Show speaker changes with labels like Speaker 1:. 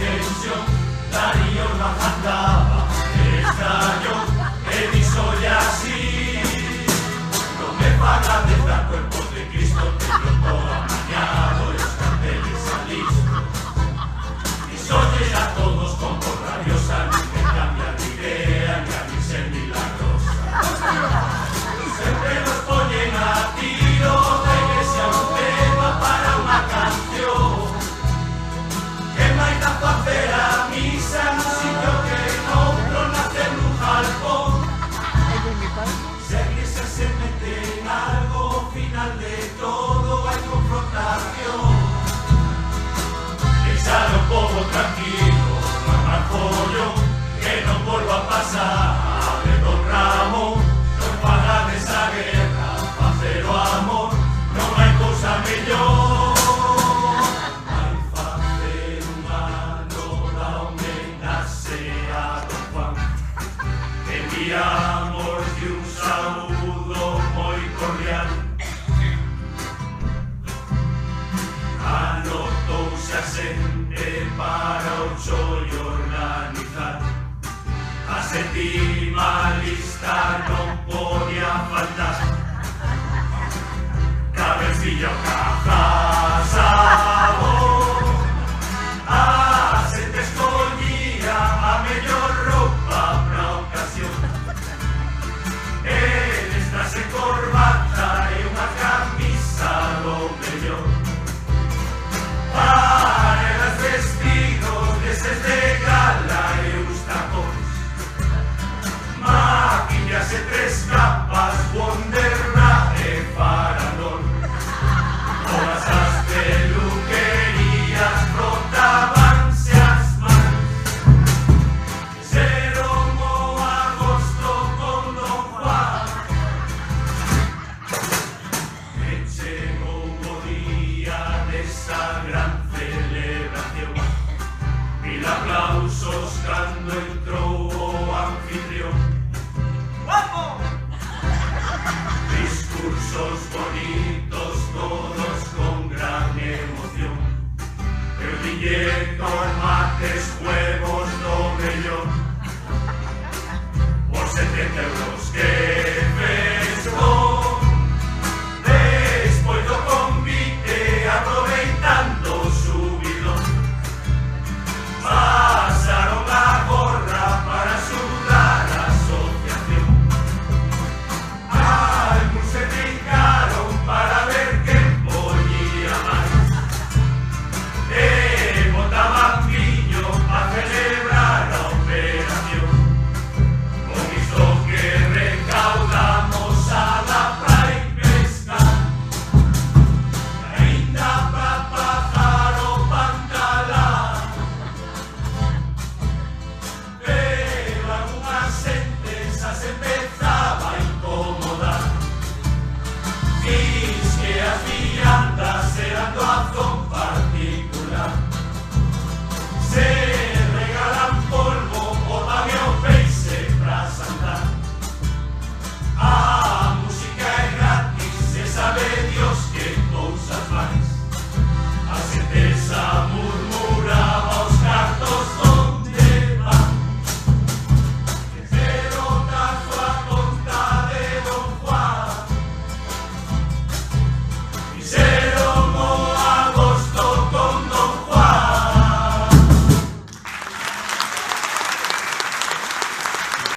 Speaker 1: tensión, Darío no aguantaba, extraño, e dixolle así. Non me faga de dar cuerpo de Cristo, pero todo amañado e os carteles salís. Dixolle a todos con voz rabiosa, non me cambia de idea, ni a mí ser milagrosa. Sempre nos poñen a tiro da iglesia un tema para unha canción. Que máis da facer a misa nun sitio que noutro nace nun jalcón. Se a iglesia se mete en algo, ao final de todo hai confrontación. Deixar o povo tranquilo, non amar follón, que non volva a pasar de Don Ramón. Non pagades a guerra, facer o amor, non hai cousa mellor. Hai facer unha nova homenaxe a Don Juan. Enviamos de un saúdo moi cordial. Anotouse a xente para o chollo organizar. A sétima lista non podía faltar. Cabecillo, caja, sabor. A xente escollía a mellor roupa pra ocasión. Eles traxe corbata e unha camisa do mellor. Para elas vestidos deses de gala e uns tacóns. Maquillas e tres capas, Wonderbra e Farandón. Todas as peluquerías frotábanse as mans. Xeron o agosto con Don Juan. E chegou o día desa gran celebración. Mil aplausos cando entrou o anfitrión. Discursos bonitos